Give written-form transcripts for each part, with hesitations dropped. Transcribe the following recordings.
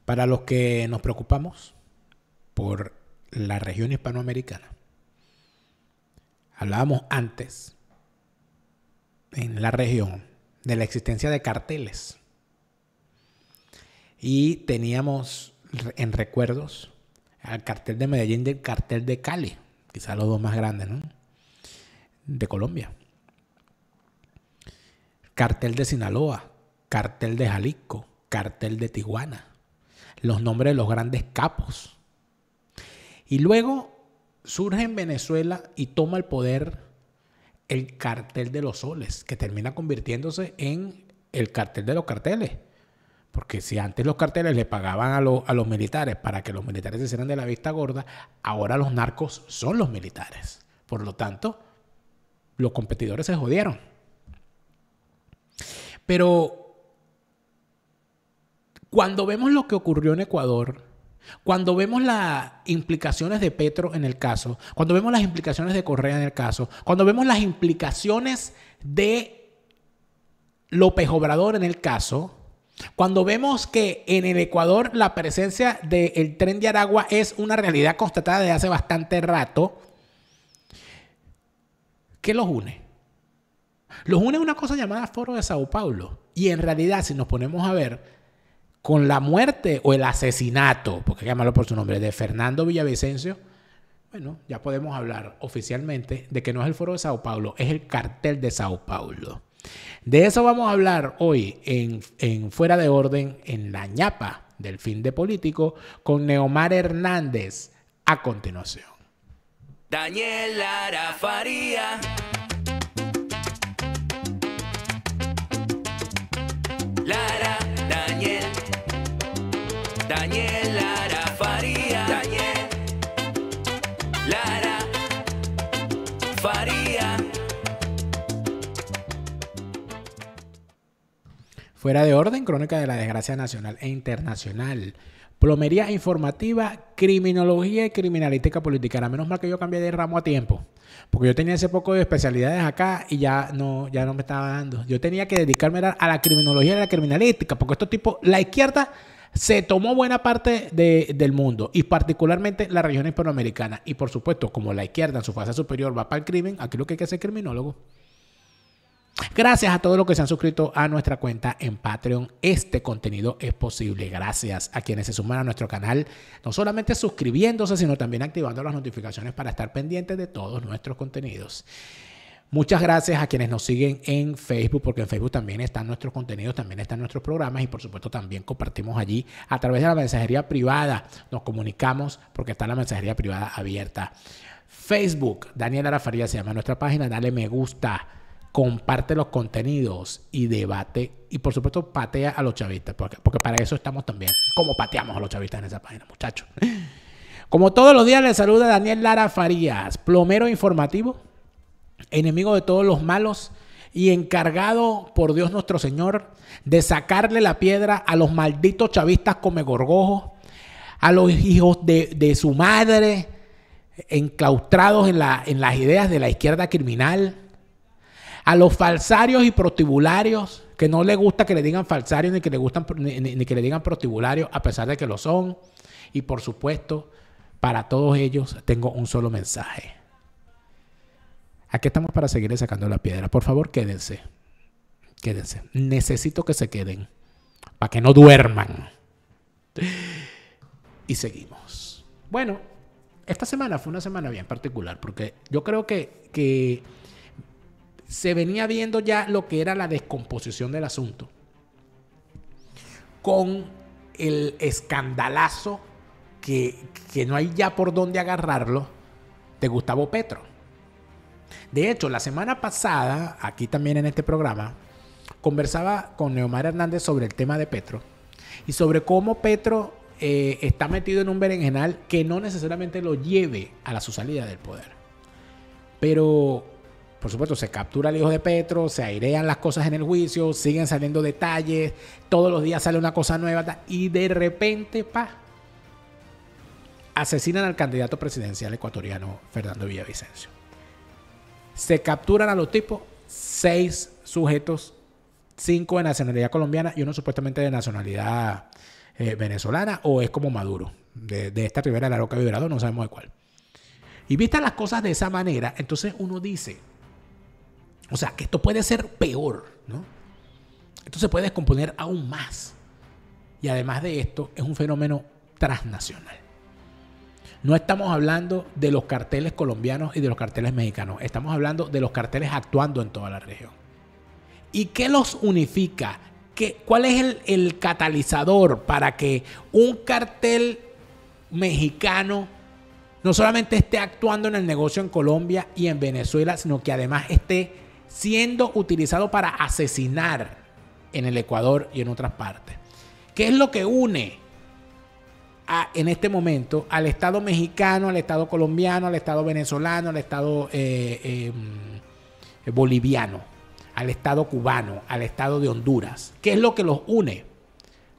Para los que nos preocupamos por la región hispanoamericana, hablábamos antes en la región de la existencia de carteles y teníamos en recuerdos al cartel de Medellín y el cartel de Cali, quizás los dos más grandes, ¿no?, de Colombia. Cartel de Sinaloa, cartel de Jalisco, cartel de Tijuana, los nombres de los grandes capos. Y luego surge en Venezuela y toma el poder el cartel de los soles, que termina convirtiéndose en el cartel de los carteles. Porque si antes los carteles le pagaban a los militares para que los militares se hicieran de la vista gorda, ahora los narcos son los militares. Por lo tanto, los competidores se jodieron. Pero cuando vemos lo que ocurrió en Ecuador, cuando vemos las implicaciones de Petro en el caso, cuando vemos las implicaciones de Correa en el caso, cuando vemos las implicaciones de López Obrador en el caso, cuando vemos que en el Ecuador la presencia del Tren de Aragua es una realidad constatada desde hace bastante rato, ¿qué los une? Los une una cosa llamada Foro de Sao Paulo. Y en realidad, si nos ponemos a ver, con la muerte o el asesinato, porque hay que llamarlo por su nombre, de Fernando Villavicencio, bueno, ya podemos hablar oficialmente de que no es el Foro de Sao Paulo, es el cartel de Sao Paulo. De eso vamos a hablar hoy en Fuera de Orden, en la ñapa del fin de político, con Neomar Hernández a continuación. Daniel Lara Faría. Lara, Daniel Lara Faría. Daniel Lara Faría. Fuera de Orden, crónica de la desgracia nacional e internacional. Plomería informativa, criminología y criminalística política. Menos mal que yo cambié de ramo a tiempo, porque yo tenía ese poco de especialidades acá y ya no me estaba dando. Yo tenía que dedicarme a la criminología y a la criminalística, porque estos tipos, la izquierda se tomó buena parte del mundo y particularmente la región hispanoamericana. Y por supuesto, como la izquierda en su fase superior va para el crimen, aquí lo que hay que hacer es criminólogo. Gracias a todos los que se han suscrito a nuestra cuenta en Patreon. Este contenido es posible gracias a quienes se suman a nuestro canal, no solamente suscribiéndose, sino también activando las notificaciones para estar pendientes de todos nuestros contenidos. Muchas gracias a quienes nos siguen en Facebook, porque en Facebook también están nuestros contenidos, también están nuestros programas y por supuesto también compartimos allí a través de la mensajería privada. Nos comunicamos porque está la mensajería privada abierta. Facebook, Daniel Lara Faría se llama nuestra página. Dale me gusta, comparte los contenidos y debate. Y por supuesto patea a los chavistas, porque para eso estamos también. Como pateamos a los chavistas en esa página, muchachos. Como todos los días les saluda Daniel Lara Farías, plomero informativo, enemigo de todos los malos y encargado por Dios nuestro Señor de sacarle la piedra a los malditos chavistas come gorgojos, a los hijos de su madre enclaustrados en las ideas de la izquierda criminal, a los falsarios y prostibularios que no les gusta que le digan falsarios ni que le digan prostibularios a pesar de que lo son. Y por supuesto, para todos ellos tengo un solo mensaje. Aquí estamos para seguirle sacando la piedra. Por favor, quédense. Quédense. Necesito que se queden para que no duerman. Y seguimos. Bueno, esta semana fue una semana bien particular porque yo creo que se venía viendo ya lo que era la descomposición del asunto con el escandalazo que no hay ya por dónde agarrarlo de Gustavo Petro. De hecho, la semana pasada, aquí también en este programa, conversaba con Neomar Hernández sobre el tema de Petro y sobre cómo Petro está metido en un berenjenal que no necesariamente lo lleve a su salida del poder. Pero, por supuesto, se captura al hijo de Petro, se airean las cosas en el juicio, siguen saliendo detalles, todos los días sale una cosa nueva y de repente, asesinan al candidato presidencial ecuatoriano Fernando Villavicencio. Se capturan a los tipos, 6 sujetos, 5 de nacionalidad colombiana y uno supuestamente de nacionalidad venezolana, o es como Maduro, de esta Ribera de la Roca Vibrador, no sabemos de cuál. Y vistas las cosas de esa manera, entonces uno dice, o sea, que esto puede ser peor, ¿no? Esto se puede descomponer aún más. Y además de esto, es un fenómeno transnacional. No estamos hablando de los carteles colombianos y de los carteles mexicanos. Estamos hablando de los carteles actuando en toda la región. ¿Y qué los unifica? ¿Cuál es el catalizador para que un cartel mexicano no solamente esté actuando en el negocio en Colombia y en Venezuela, sino que además esté siendo utilizado para asesinar en el Ecuador y en otras partes? ¿Qué es lo que une en este momento al Estado mexicano, al Estado colombiano, al Estado venezolano, al Estado boliviano, al Estado cubano, al Estado de Honduras? ¿Qué es lo que los une?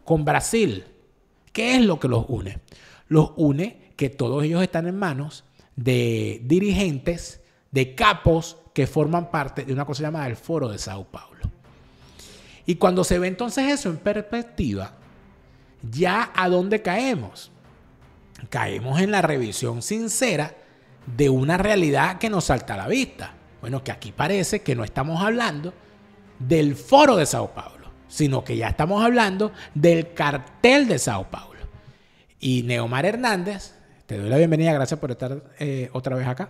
Con Brasil, ¿qué es lo que los une? Los une que todos ellos están en manos de dirigentes, de capos que forman parte de una cosa llamada el Foro de Sao Paulo. Y cuando se ve entonces eso en perspectiva, ¿ya a dónde caemos? Caemos en la revisión sincera de una realidad que nos salta a la vista. Bueno, que aquí parece que no estamos hablando del Foro de Sao Paulo, sino que ya estamos hablando del cartel de Sao Paulo. Y Neomar Hernández, te doy la bienvenida, gracias por estar otra vez acá.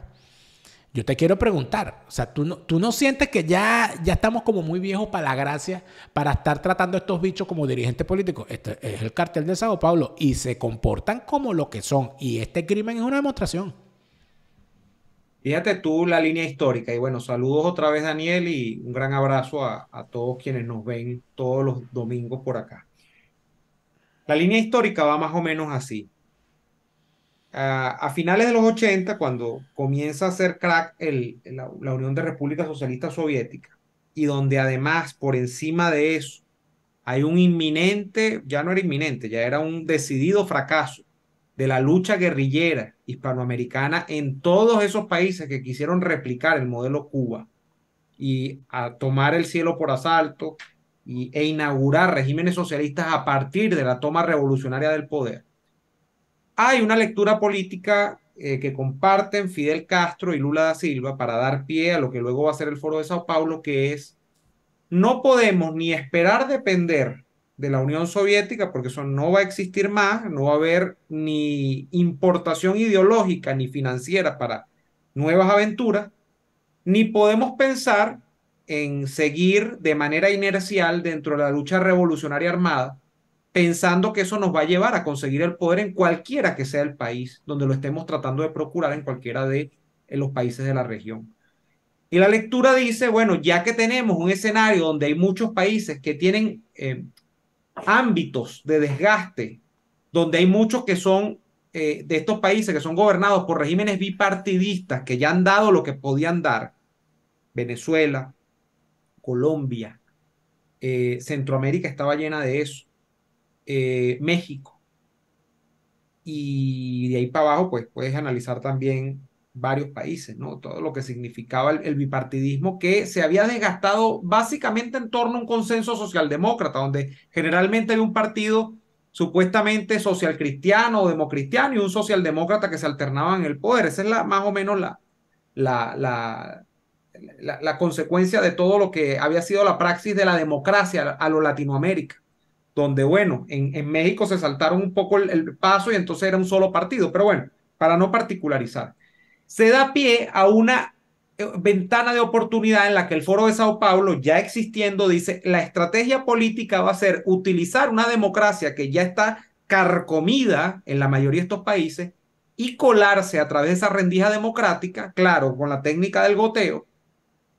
Yo te quiero preguntar, o sea, ¿tú no sientes que ya estamos como muy viejos para la gracia para estar tratando a estos bichos como dirigentes políticos? Este es el cartel de Sao Paulo y se comportan como lo que son. Y este crimen es una demostración. Fíjate tú la línea histórica. Y bueno, saludos otra vez, Daniel, y un gran abrazo a todos quienes nos ven todos los domingos por acá. La línea histórica va más o menos así. A finales de los 80, cuando comienza a hacer crack la Unión de Repúblicas Socialistas Soviéticas, y donde además por encima de eso hay un inminente, ya no era inminente, ya era un decidido fracaso de la lucha guerrillera hispanoamericana en todos esos países que quisieron replicar el modelo Cuba y a tomar el cielo por asalto e inaugurar regímenes socialistas a partir de la toma revolucionaria del poder. Hay una lectura política que comparten Fidel Castro y Lula da Silva para dar pie a lo que luego va a ser el Foro de Sao Paulo, que es: no podemos ni esperar depender de la Unión Soviética, porque eso no va a existir más, no va a haber ni importación ideológica ni financiera para nuevas aventuras, ni podemos pensar en seguir de manera inercial dentro de la lucha revolucionaria armada, pensando que eso nos va a llevar a conseguir el poder en cualquiera que sea el país donde lo estemos tratando de procurar, en cualquiera de los países de la región. Y la lectura dice, bueno, ya que tenemos un escenario donde hay muchos países que tienen ámbitos de desgaste, donde hay muchos que son de estos países que son gobernados por regímenes bipartidistas que ya han dado lo que podían dar, Venezuela, Colombia, Centroamérica estaba llena de eso, México, y de ahí para abajo pues puedes analizar también varios países, ¿no? Todo lo que significaba el bipartidismo, que se había desgastado básicamente en torno a un consenso socialdemócrata, donde generalmente había un partido supuestamente socialcristiano o democristiano y un socialdemócrata que se alternaban en el poder. Esa es más o menos la consecuencia de todo lo que había sido la praxis de la democracia a lo Latinoamérica, donde, bueno, en México se saltaron un poco el paso y entonces era un solo partido, pero bueno, para no particularizar, se da pie a una ventana de oportunidad en la que el Foro de Sao Paulo, ya existiendo, dice: la estrategia política va a ser utilizar una democracia que ya está carcomida en la mayoría de estos países y colarse a través de esa rendija democrática, claro, con la técnica del goteo.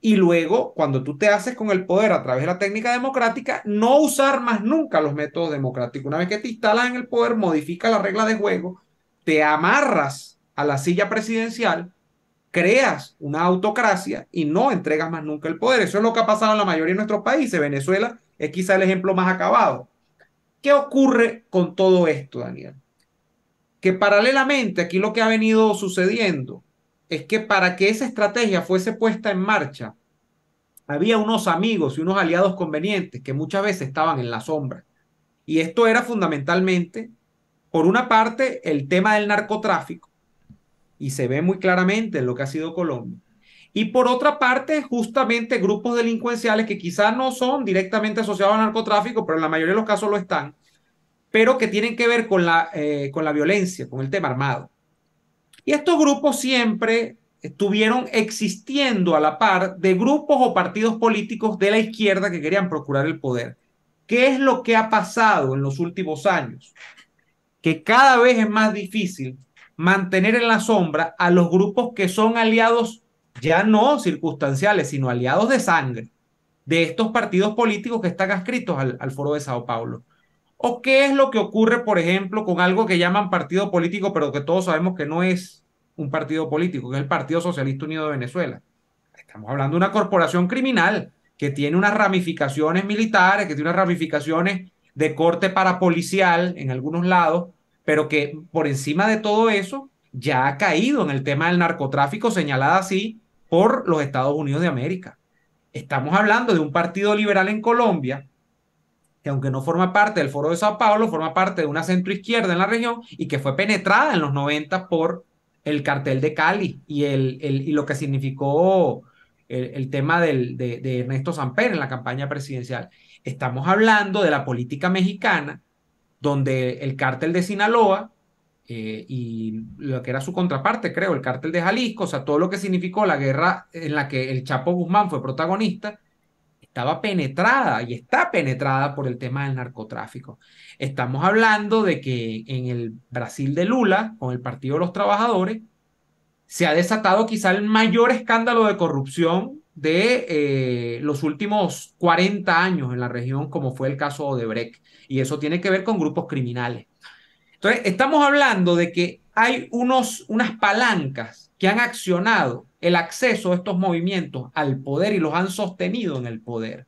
Y luego, cuando tú te haces con el poder a través de la técnica democrática, no usar más nunca los métodos democráticos. Una vez que te instalas en el poder, modifica la regla de juego, te amarras a la silla presidencial, creas una autocracia y no entregas más nunca el poder. Eso es lo que ha pasado en la mayoría de nuestros países. Venezuela es quizá el ejemplo más acabado. ¿Qué ocurre con todo esto, Daniel? Que paralelamente aquí lo que ha venido sucediendo es que para que esa estrategia fuese puesta en marcha, había unos amigos y unos aliados convenientes que muchas veces estaban en la sombra Y esto era fundamentalmente, por una parte, el tema del narcotráfico, y se ve muy claramente en lo que ha sido Colombia. Y por otra parte, justamente grupos delincuenciales que quizás no son directamente asociados al narcotráfico, pero en la mayoría de los casos lo están, pero que tienen que ver con la violencia, con el tema armado. Y estos grupos siempre estuvieron existiendo a la par de grupos o partidos políticos de la izquierda que querían procurar el poder. ¿Qué es lo que ha pasado en los últimos años? Que cada vez es más difícil mantener en la sombra a los grupos que son aliados ya no circunstanciales, sino aliados de sangre de estos partidos políticos que están adscritos al Foro de Sao Paulo. ¿O qué es lo que ocurre, por ejemplo, con algo que llaman partido político, pero que todos sabemos que no es un partido político, que es el Partido Socialista Unido de Venezuela? Estamos hablando de una corporación criminal que tiene unas ramificaciones militares, que tiene unas ramificaciones de corte parapolicial en algunos lados, pero que por encima de todo eso ya ha caído en el tema del narcotráfico, señalada así por los Estados Unidos de América. Estamos hablando de un partido liberal en Colombia que, aunque no forma parte del Foro de Sao Paulo, forma parte de una centroizquierda en la región y que fue penetrada en los 90 por el cartel de Cali y lo que significó el tema de Ernesto Samper en la campaña presidencial. Estamos hablando de la política mexicana, donde el cártel de Sinaloa y lo que era su contraparte, creo, el cártel de Jalisco, o sea, todo lo que significó la guerra en la que el Chapo Guzmán fue protagonista, estaba penetrada y está penetrada por el tema del narcotráfico. Estamos hablando de que en el Brasil de Lula, con el Partido de los Trabajadores, se ha desatado quizá el mayor escándalo de corrupción de los últimos 40 años en la región, como fue el caso Odebrecht. Y eso tiene que ver con grupos criminales. Entonces, estamos hablando de que hay unas palancas que han accionado el acceso de estos movimientos al poder y los han sostenido en el poder.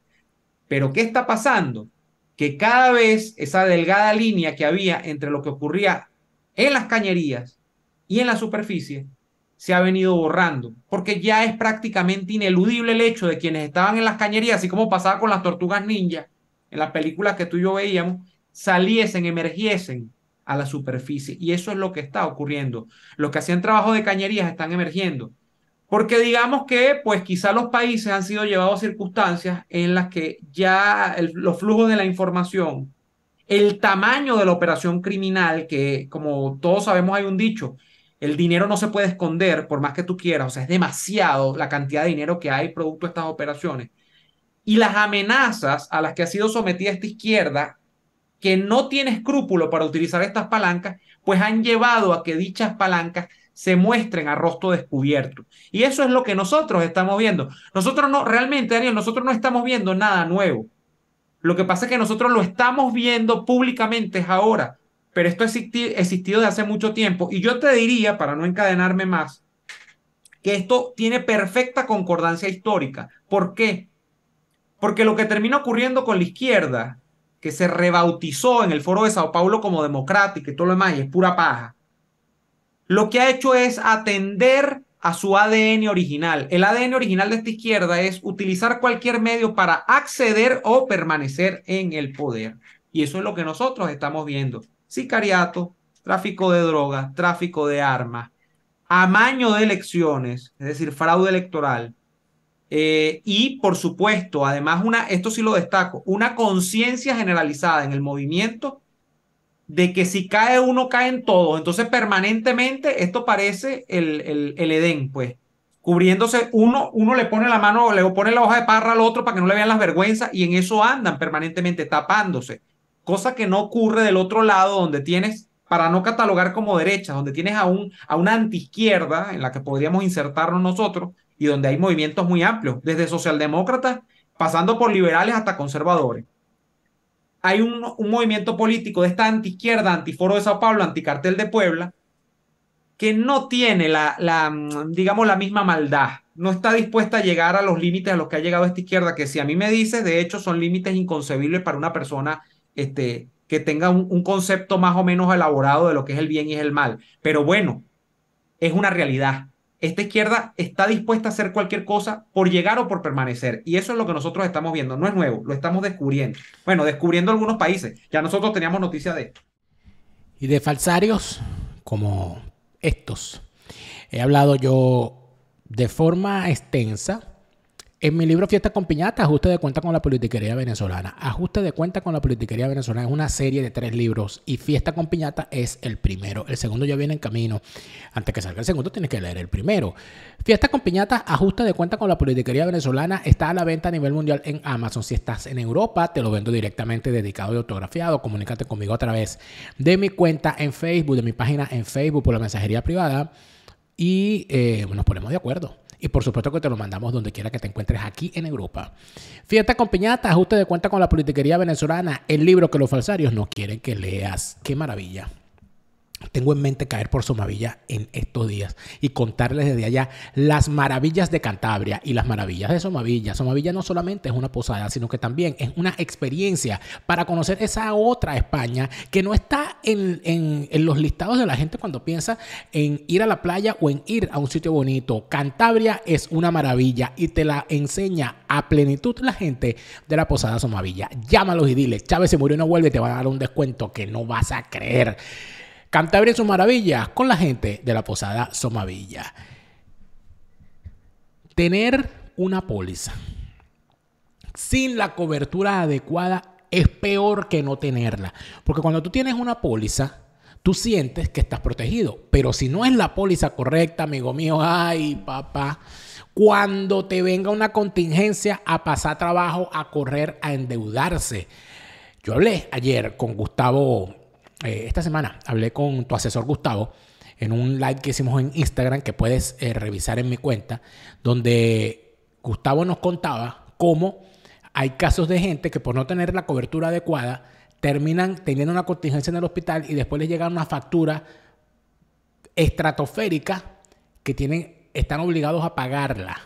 Pero ¿qué está pasando? Que cada vez esa delgada línea que había entre lo que ocurría en las cañerías y en la superficie se ha venido borrando, porque ya es prácticamente ineludible el hecho de quienes estaban en las cañerías, así como pasaba con las tortugas ninja, en las películas que tú y yo veíamos, saliesen, emergiesen a la superficie. Y eso es lo que está ocurriendo. Los que hacían trabajo de cañerías están emergiendo. Porque digamos que, pues quizá los países han sido llevados a circunstancias en las que ya los flujos de la información, el tamaño de la operación criminal, que como todos sabemos hay un dicho, el dinero no se puede esconder por más que tú quieras, o sea, es demasiado la cantidad de dinero que hay producto de estas operaciones. Y las amenazas a las que ha sido sometida esta izquierda, que no tiene escrúpulo para utilizar estas palancas, pues han llevado a que dichas palancas se muestren a rostro descubierto. Y eso es lo que nosotros estamos viendo. Nosotros no, realmente, Daniel, nosotros no estamos viendo nada nuevo. Lo que pasa es que nosotros lo estamos viendo públicamente ahora, pero esto ha existido de hace mucho tiempo. Y yo te diría, para no encadenarme más, que esto tiene perfecta concordancia histórica. ¿Por qué? Porque lo que termina ocurriendo con la izquierda, que se rebautizó en el Foro de Sao Paulo como democrática y todo lo demás, y es pura paja, lo que ha hecho es atender a su ADN original. El ADN original de esta izquierda es utilizar cualquier medio para acceder o permanecer en el poder. Y eso es lo que nosotros estamos viendo. Sicariato, tráfico de drogas, tráfico de armas, amaño de elecciones, es decir, fraude electoral. Y por supuesto, además, esto sí lo destaco, una conciencia generalizada en el movimiento de que si cae uno, caen todos. Entonces, permanentemente, esto parece el Edén, pues. Cubriéndose, uno le pone la mano, le pone la hoja de parra al otro para que no le vean las vergüenzas, y en eso andan permanentemente tapándose. Cosa que no ocurre del otro lado, donde tienes, para no catalogar como derecha, donde tienes a una antiizquierda en la que podríamos insertarnos nosotros, y donde hay movimientos muy amplios, desde socialdemócratas, pasando por liberales hasta conservadores. Hay un movimiento político de esta antiizquierda, antiforo de Sao Paulo, anticartel de Puebla, que no tiene digamos, la misma maldad. No está dispuesta a llegar a los límites a los que ha llegado esta izquierda, que si a mí me dices, de hecho, son límites inconcebibles para una persona que tenga un concepto más o menos elaborado de lo que es el bien y es el mal. Pero bueno, es una realidad. esta izquierda está dispuesta a hacer cualquier cosa por llegar o por permanecer. Y eso es lo que nosotros estamos viendo. No es nuevo, lo estamos descubriendo. Bueno, descubriendo algunos países. Ya nosotros teníamos noticia de esto. Y de falsarios como estos, he hablado yo de forma extensa en mi libro Fiesta con Piñata, Ajuste de Cuenta con la Politiquería Venezolana. Ajuste de Cuenta con la Politiquería Venezolana es una serie de 3 libros y Fiesta con Piñata es el primero. El segundo ya viene en camino. Antes que salga el segundo tienes que leer el primero. Fiesta con Piñata, Ajuste de Cuenta con la Politiquería Venezolana está a la venta a nivel mundial en Amazon. Si estás en Europa, te lo vendo directamente dedicado y autografiado. Comunícate conmigo a través de mi cuenta en Facebook, de mi página en Facebook por la mensajería privada y nos ponemos de acuerdo. Y por supuesto que te lo mandamos donde quiera que te encuentres aquí en Europa. Fiesta con Piñata, Ajuste de Cuenta con la Politiquería Venezolana, el libro que los falsarios no quieren que leas. ¡Qué maravilla! Tengo en mente caer por Somavilla en estos días y contarles desde allá las maravillas de Cantabria y las maravillas de Somavilla. Somavilla no solamente es una posada, sino que también es una experiencia para conocer esa otra España que no está en los listados de la gente cuando piensa en ir a la playa o en ir a un sitio bonito. Cantabria es una maravilla y te la enseña a plenitud la gente de la posada Somavilla. Llámalos y dile, Chávez se murió y no vuelve, te van a dar un descuento que no vas a creer. Cantabria y sus maravillas con la gente de la posada Somavilla. Tener una póliza sin la cobertura adecuada es peor que no tenerla. Porque cuando tú tienes una póliza, tú sientes que estás protegido. Pero si no es la póliza correcta, amigo mío, ay, papá, cuando te venga una contingencia a pasar trabajo, a correr, a endeudarse. Yo hablé ayer con Gustavo. Esta semana hablé con tu asesor Gustavo en un live que hicimos en Instagram que puedes revisar en mi cuenta, donde Gustavo nos contaba cómo hay casos de gente que por no tener la cobertura adecuada terminan teniendo una contingencia en el hospital y después les llega una factura estratosférica que están obligados a pagarla,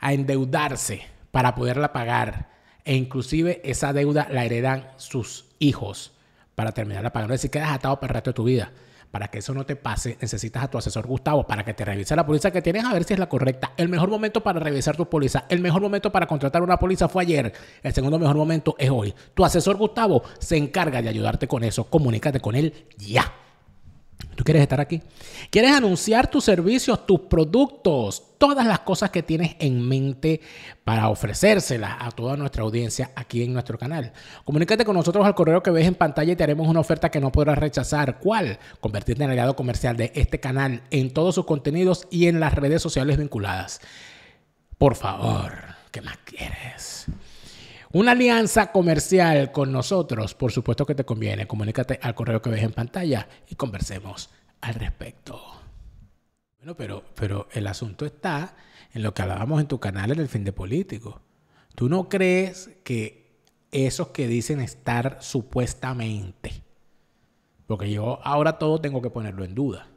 a endeudarse para poderla pagar e inclusive esa deuda la heredan sus hijos para terminarla pagando. Es decir, quedas atado para el resto de tu vida. Para que eso no te pase, necesitas a tu asesor Gustavo para que te revise la póliza que tienes a ver si es la correcta. El mejor momento para revisar tu póliza, el mejor momento para contratar una póliza fue ayer. El segundo mejor momento es hoy. Tu asesor Gustavo se encarga de ayudarte con eso. Comunícate con él ya. ¿Tú quieres estar aquí? ¿Quieres anunciar tus servicios, tus productos, todas las cosas que tienes en mente para ofrecérselas a toda nuestra audiencia aquí en nuestro canal? Comunícate con nosotros al correo que ves en pantalla y te haremos una oferta que no podrás rechazar. ¿Cuál? Convertirte en aliado comercial de este canal en todos sus contenidos y en las redes sociales vinculadas. Por favor, ¿qué más quieres? Una alianza comercial con nosotros, por supuesto que te conviene. Comunícate al correo que ves en pantalla y conversemos al respecto. Bueno, pero el asunto está en lo que hablábamos en tu canal en el Fin de Político. ¿Tú no crees que esos que dicen estar supuestamente, porque yo ahora todo tengo que ponerlo en duda,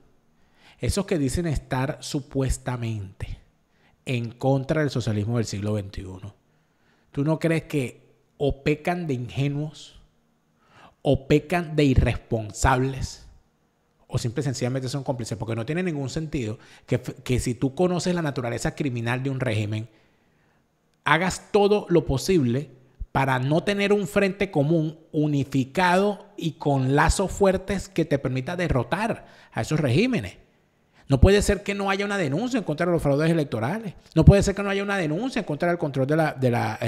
esos que dicen estar supuestamente en contra del socialismo del siglo XXI, ¿tú no crees que o pecan de ingenuos, o pecan de irresponsables, o simple y sencillamente son cómplices? Porque no tiene ningún sentido que si tú conoces la naturaleza criminal de un régimen, hagas todo lo posible para no tener un frente común unificado y con lazos fuertes que te permita derrotar a esos regímenes. No puede ser que no haya una denuncia en contra de los fraudes electorales. No puede ser que no haya una denuncia en contra del control de las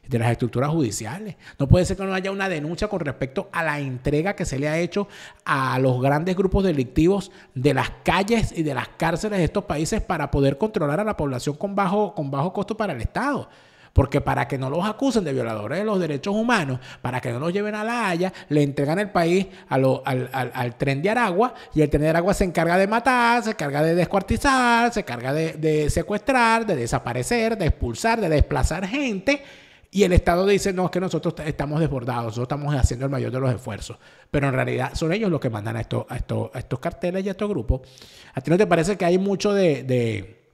estructuras judiciales. No puede ser que no haya una denuncia con respecto a la entrega que se le ha hecho a los grandes grupos delictivos de las calles y de las cárceles de estos países para poder controlar a la población con bajo costo para el Estado. Porque para que no los acusen de violadores de los derechos humanos, para que no los lleven a La Haya, le entregan el país al Tren de Aragua, y el Tren de Aragua se encarga de matar, se encarga de descuartizar, se encarga de secuestrar, de desaparecer, de expulsar, de desplazar gente, y el Estado dice, no, es que nosotros estamos desbordados, nosotros estamos haciendo el mayor de los esfuerzos. Pero en realidad son ellos los que mandan a estos carteles y a estos grupos. ¿A ti no te parece que hay mucho de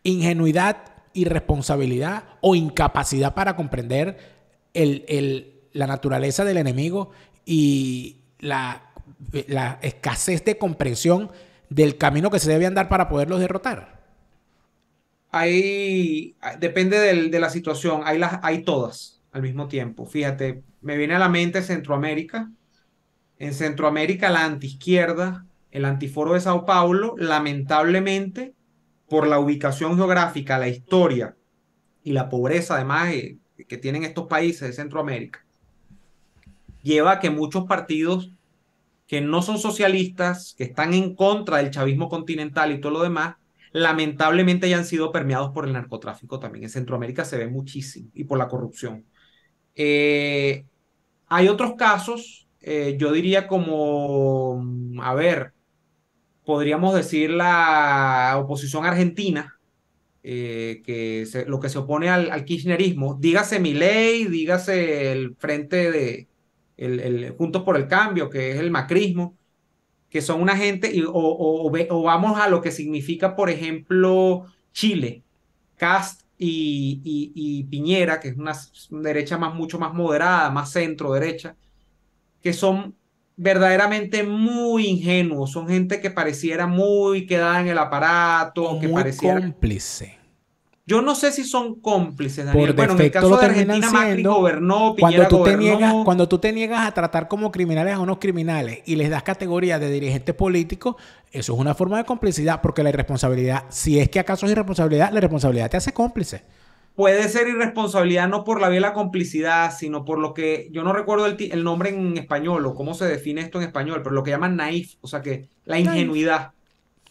ingenuidad, irresponsabilidad o incapacidad para comprender la naturaleza del enemigo y la escasez de comprensión del camino que se debe andar para poderlos derrotar? Depende de la situación, hay todas al mismo tiempo. Fíjate, me viene a la mente Centroamérica. En Centroamérica, la antiizquierda, el antiforo de Sao Paulo, lamentablemente, por la ubicación geográfica, la historia y la pobreza, además, que tienen estos países de Centroamérica, lleva a que muchos partidos que no son socialistas, que están en contra del chavismo continental y todo lo demás, lamentablemente ya han sido permeados por el narcotráfico también. En Centroamérica se ve muchísimo y por la corrupción. Eh, Hay otros casos, yo diría como, a ver, podríamos decir la oposición argentina, lo que se opone al kirchnerismo, dígase Milei, dígase el frente el Juntos por el Cambio, que es el macrismo, que son una gente, o vamos a lo que significa, por ejemplo, Chile, Kast y Piñera, que es una derecha mucho más moderada, más centro derecha, que son verdaderamente muy ingenuos, son gente que pareciera muy quedada en el aparato, O que muy pareciera... cómplice. Yo no sé si son cómplices, Daniel. Por Bueno, en el defecto caso lo de terminan Argentina, Macri siendo gobernó, Piñera gobernó. cuando tú te niegas a tratar como criminales a unos criminales y les das categoría de dirigente político, eso es una forma de complicidad, porque la irresponsabilidad, si es que acaso es irresponsabilidad, la responsabilidad te hace cómplice. Puede ser irresponsabilidad no por la vía de la complicidad, sino por lo que, yo no recuerdo el nombre en español o cómo se define esto en español, pero lo que llaman naif, o sea que la ingenuidad.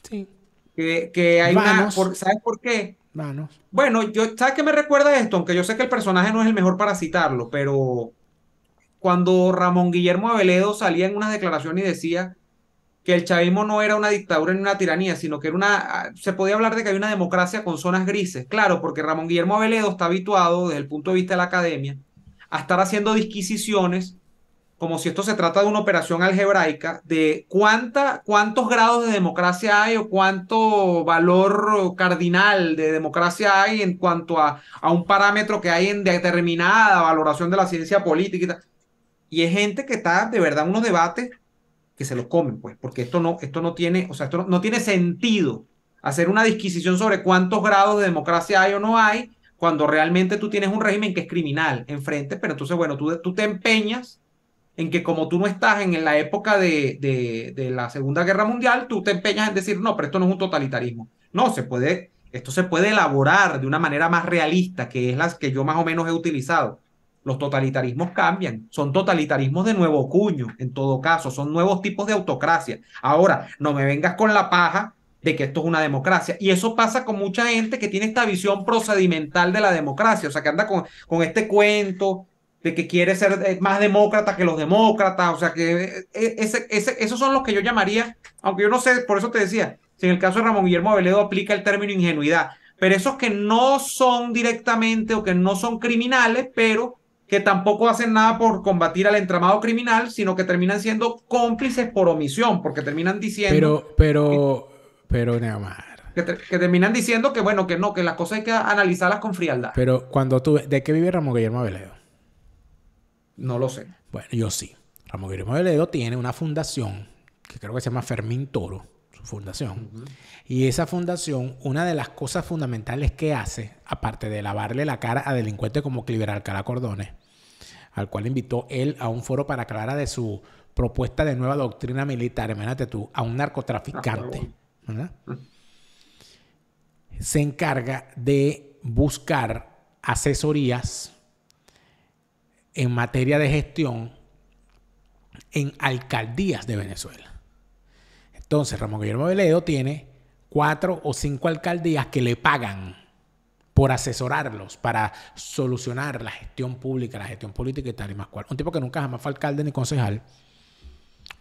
Sí. Que hay Vanos. ¿sabes por qué? Vanos. Bueno, ¿sabes qué me recuerda esto? Aunque yo sé que el personaje no es el mejor para citarlo, pero cuando Ramón Guillermo Aveledo salía en unas declaraciones y decía que el chavismo no era una dictadura ni una tiranía, sino que se podía hablar de que hay una democracia con zonas grises. Claro, porque Ramón Guillermo Aveledo está habituado, desde el punto de vista de la academia, a estar haciendo disquisiciones como si esto se trata de una operación algebraica, de cuántos grados de democracia hay o cuánto valor cardinal de democracia hay en cuanto a un parámetro que hay en determinada valoración de la ciencia política y tal. Y es gente que está de verdad en unos debates que se los comen, pues, porque esto no tiene, o sea, esto no tiene sentido hacer una disquisición sobre cuántos grados de democracia hay o no hay, cuando realmente tú tienes un régimen que es criminal enfrente, pero entonces, bueno, tú te empeñas en que como tú no estás en la época de la Segunda Guerra Mundial, tú te empeñas en decir, no, pero esto no es un totalitarismo. No, esto se puede elaborar de una manera más realista, que es las que yo más o menos he utilizado. Los totalitarismos cambian, son totalitarismos de nuevo cuño, en todo caso, son nuevos tipos de autocracia. Ahora, no me vengas con la paja de que esto es una democracia. Y eso pasa con mucha gente que tiene esta visión procedimental de la democracia, o sea, que anda con este cuento de que quiere ser más demócrata que los demócratas, o sea que esos son los que yo llamaría, aunque yo no sé, por eso te decía, si en el caso de Ramón Guillermo Aveledo aplica el término ingenuidad, pero esos que no son directamente o que no son criminales, pero que tampoco hacen nada por combatir al entramado criminal, sino que terminan siendo cómplices por omisión, porque terminan diciendo... Pero, Neomar. Que terminan diciendo que, bueno, que no, que las cosas hay que analizarlas con frialdad. Pero cuando ¿de qué vive Ramón Guillermo Aveledo? No lo sé. Bueno, yo sí. Ramón Guillermo Aveledo tiene una fundación que creo que se llama Fermín Toro, su fundación. Y esa fundación, una de las cosas fundamentales que hace, aparte de lavarle la cara a delincuentes como Cliver Alcalá Cordones, al cual invitó él a un foro para aclarar de su propuesta de nueva doctrina militar, imagínate tú, a un narcotraficante, ¿verdad? Se encarga de buscar asesorías en materia de gestión en alcaldías de Venezuela. Entonces, Ramón Guillermo Aveledo tiene 4 o 5 alcaldías que le pagan por asesorarlos para solucionar la gestión pública, la gestión política y tal y más cual. Un tipo que nunca jamás fue alcalde ni concejal,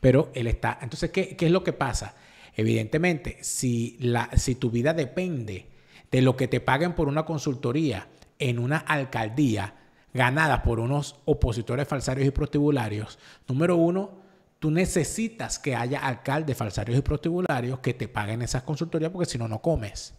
pero él está. Entonces, ¿qué es lo que pasa? Evidentemente, si tu vida depende de lo que te paguen por una consultoría en una alcaldía ganada por unos opositores falsarios y prostibularios, número uno, tú necesitas que haya alcaldes falsarios y prostibularios que te paguen esas consultorías porque si no, no comes.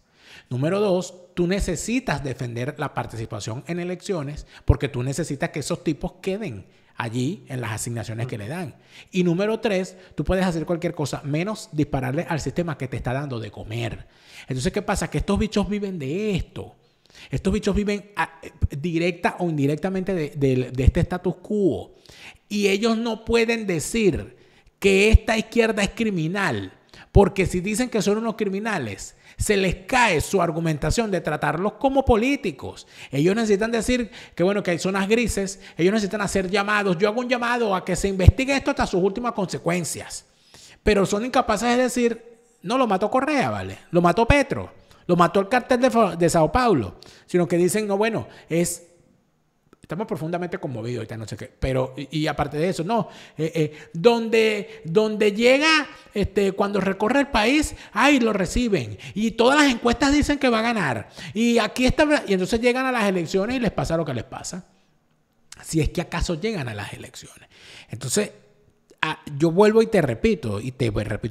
Número dos, tú necesitas defender la participación en elecciones porque tú necesitas que esos tipos queden allí en las asignaciones que le dan. Y número 3, tú puedes hacer cualquier cosa menos dispararle al sistema que te está dando de comer. Entonces, ¿qué pasa? Que estos bichos viven de esto. Estos bichos viven directa o indirectamente de este status quo. Y ellos no pueden decir que esta izquierda es criminal, porque si dicen que son unos criminales, se les cae su argumentación de tratarlos como políticos. Ellos necesitan decir que, bueno, que hay zonas grises. Ellos necesitan hacer llamados. Yo hago un llamado a que se investigue esto hasta sus últimas consecuencias. Pero son incapaces de decir, no, lo mató Correa, ¿vale? Lo mató Petro. Lo mató el cartel de Sao Paulo. Sino que dicen, no, bueno, estamos profundamente conmovidos ahorita, no sé qué. Pero, y aparte de eso, no. Donde llega, cuando recorre el país, ¡ay, lo reciben! Y todas las encuestas dicen que va a ganar. Y aquí está. Y entonces llegan a las elecciones y les pasa lo que les pasa. Si es que acaso llegan a las elecciones. Entonces, yo vuelvo y te repito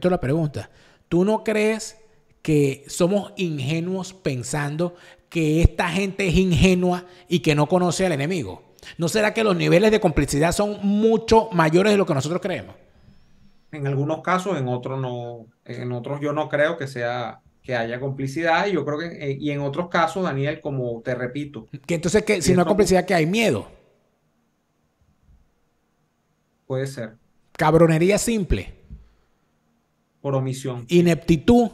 la pregunta. ¿Tú no crees que somos ingenuos pensando que esta gente es ingenua y que no conoce al enemigo? ¿No será que los niveles de complicidad son mucho mayores de lo que nosotros creemos? En algunos casos, en otros no. En otros yo no creo que haya complicidad. Y yo creo que, y en otros casos, Daniel, como te repito, Que entonces, si no hay complicidad, ¿que hay miedo? puede ser Cabronería simple. por omisión. Ineptitud.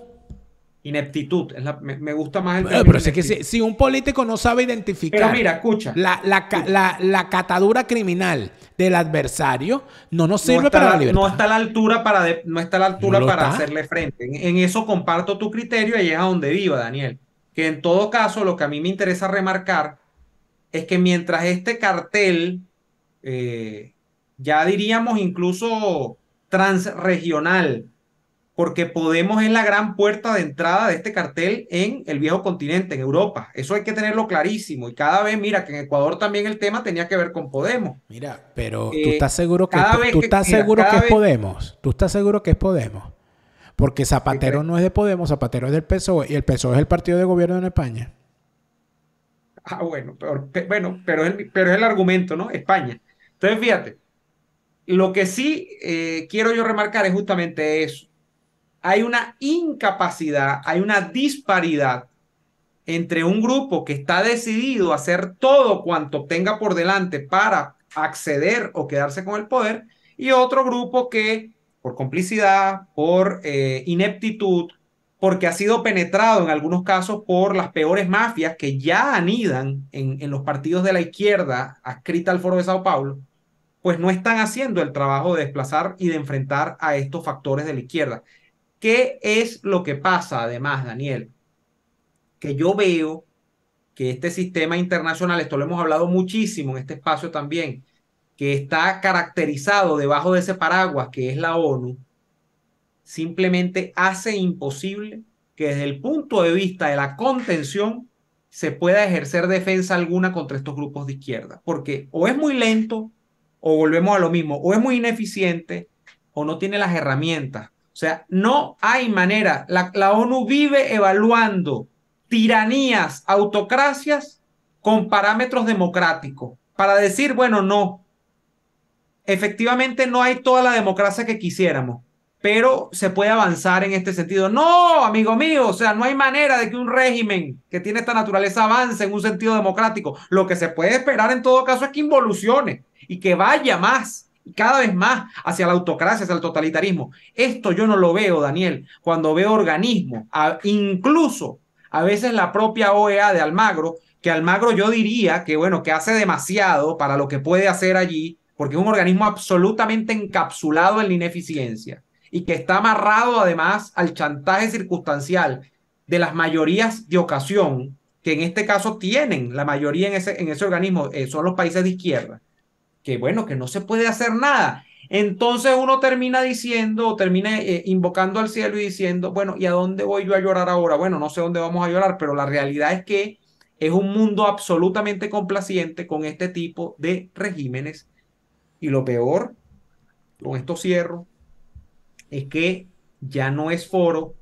Ineptitud. Me gusta más el término Pero es que ineptitud. si un político no sabe identificar Pero mira, escucha. la catadura criminal del adversario, no nos No sirve está, para la libertad. no está a la altura no está a la altura ¿No lo para está? hacerle frente. En eso comparto tu criterio y es a donde viva, Daniel. Que en todo caso, lo que a mí me interesa remarcar es que mientras este cartel, ya diríamos incluso transregional, porque Podemos es la gran puerta de entrada de este cartel en el viejo continente, en Europa. Eso hay que tenerlo clarísimo. Y cada vez, mira, que en Ecuador también el tema tenía que ver con Podemos. Mira, pero tú estás seguro que Cada vez tú que, estás mira, seguro que cada es vez Podemos. Tú estás seguro que es Podemos. Porque ¿qué Zapatero crees? no es de Podemos, Zapatero es del PSOE y el PSOE es el partido de gobierno en España. Bueno, pero es el argumento, ¿no? España. Entonces, fíjate, lo que sí quiero yo remarcar es justamente eso. Hay una incapacidad, hay una disparidad entre un grupo que está decidido a hacer todo cuanto tenga por delante para acceder o quedarse con el poder y otro grupo que por complicidad, por ineptitud, porque ha sido penetrado en algunos casos por las peores mafias que ya anidan en los partidos de la izquierda adscrita al Foro de Sao Paulo, pues no están haciendo el trabajo de desplazar y de enfrentar a estos factores de la izquierda. ¿Qué es lo que pasa además, Daniel? Que yo veo que este sistema internacional, esto lo hemos hablado muchísimo en este espacio también, que está caracterizado debajo de ese paraguas que es la ONU, simplemente hace imposible que desde el punto de vista de la contención se pueda ejercer defensa alguna contra estos grupos de izquierda, porque o es muy lento, o volvemos a lo mismo, o es muy ineficiente, o no tiene las herramientas. O sea, no hay manera. La ONU vive evaluando tiranías, autocracias con parámetros democráticos para decir, bueno, no, efectivamente no hay toda la democracia que quisiéramos, pero se puede avanzar en este sentido. No, amigo mío, o sea, no hay manera de que un régimen que tiene esta naturaleza avance en un sentido democrático. Lo que se puede esperar en todo caso es que involucione y que vaya más, cada vez más hacia la autocracia, hacia el totalitarismo. Esto yo no lo veo, Daniel, cuando veo organismos, incluso a veces la propia OEA de Almagro, que Almagro yo diría que, bueno, que hace demasiado para lo que puede hacer allí, porque es un organismo absolutamente encapsulado en la ineficiencia y que está amarrado además al chantaje circunstancial de las mayorías de ocasión, que en este caso tienen la mayoría en ese organismo, son los países de izquierda, que bueno, que no se puede hacer nada. Entonces uno termina diciendo, termina invocando al cielo y diciendo, bueno, ¿y a dónde voy yo a llorar ahora? Bueno, no sé dónde vamos a llorar, pero la realidad es que es un mundo absolutamente complaciente con este tipo de regímenes. Y lo peor, con esto cierro, es que ya no es foro,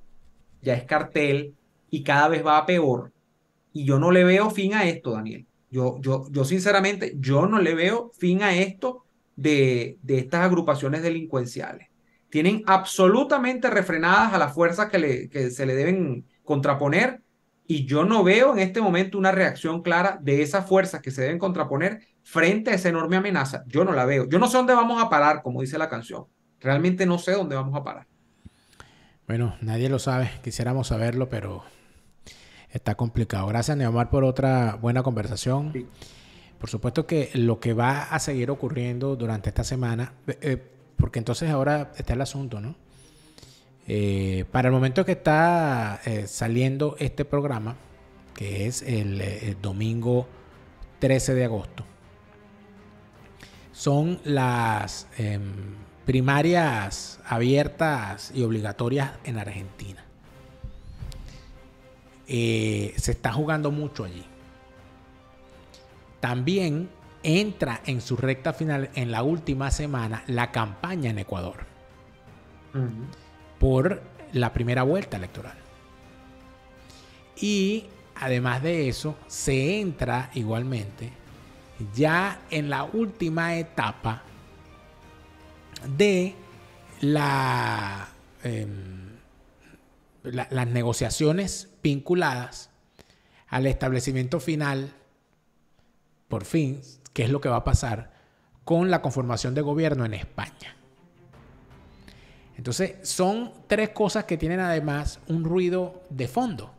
ya es cartel y cada vez va a peor. Y yo no le veo fin a esto, Daniel. Yo sinceramente, yo no le veo fin a esto de estas agrupaciones delincuenciales. Tienen absolutamente refrenadas a las fuerzas que se le deben contraponer, y yo no veo en este momento una reacción clara de esas fuerzas que se deben contraponer frente a esa enorme amenaza. Yo no la veo. Yo no sé dónde vamos a parar, como dice la canción. Realmente no sé dónde vamos a parar. Bueno, nadie lo sabe. Quisiéramos saberlo, pero está complicado. Gracias, Neomar, por otra buena conversación. Sí. Por supuesto que lo que va a seguir ocurriendo durante esta semana, porque entonces ahora está el asunto, ¿no? Para el momento que está saliendo este programa, que es el domingo 13 de agosto, son las primarias abiertas y obligatorias en Argentina. Se está jugando mucho allí. También entra en su recta final, en la última semana, la campaña en Ecuador por la primera vuelta electoral. Y además de eso, se entra igualmente ya en la última etapa de las negociaciones vinculadas al establecimiento final, por fin, qué es lo que va a pasar con la conformación de gobierno en España. Entonces, son tres cosas que tienen además un ruido de fondo.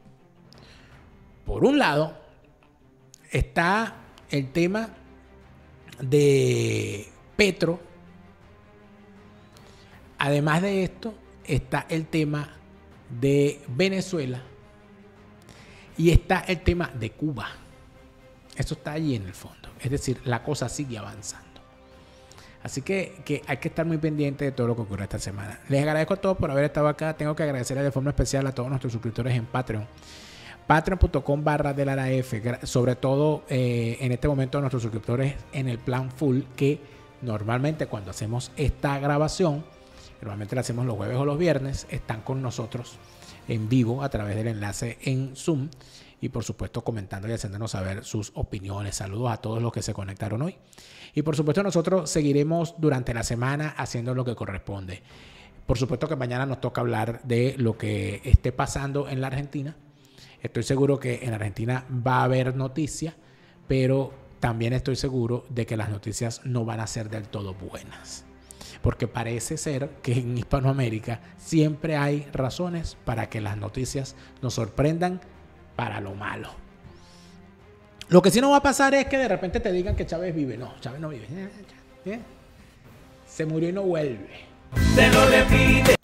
Por un lado, está el tema de Petro. Además de esto, está el tema de Venezuela y está el tema de Cuba. Eso está allí en el fondo. Es decir, la cosa sigue avanzando. Así que hay que estar muy pendiente de todo lo que ocurre esta semana. Les agradezco a todos por haber estado acá. Tengo que agradecerles de forma especial a todos nuestros suscriptores en Patreon. Patreon.com/delaraf. Sobre todo en este momento nuestros suscriptores en el plan full, que normalmente cuando hacemos esta grabación, normalmente la hacemos los jueves o los viernes, están con nosotros en vivo a través del enlace en Zoom. Y por supuesto comentando y haciéndonos saber sus opiniones. Saludos a todos los que se conectaron hoy. Y por supuesto nosotros seguiremos durante la semana haciendo lo que corresponde. Por supuesto que mañana nos toca hablar de lo que esté pasando en la Argentina. Estoy seguro que en Argentina va a haber noticias, pero también estoy seguro de que las noticias no van a ser del todo buenas. Porque parece ser que en Hispanoamérica siempre hay razones para que las noticias nos sorprendan para lo malo. Lo que sí no va a pasar es que de repente te digan que Chávez vive. No, Chávez no vive. Se murió y no vuelve. Se lo repite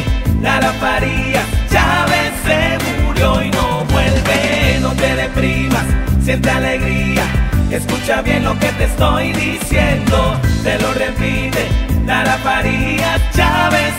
Lara Farías. Chávez se murió y no vuelve. No te deprimas, siente alegría. Escucha bien lo que te estoy diciendo. Se lo repite Lara Farías. Chávez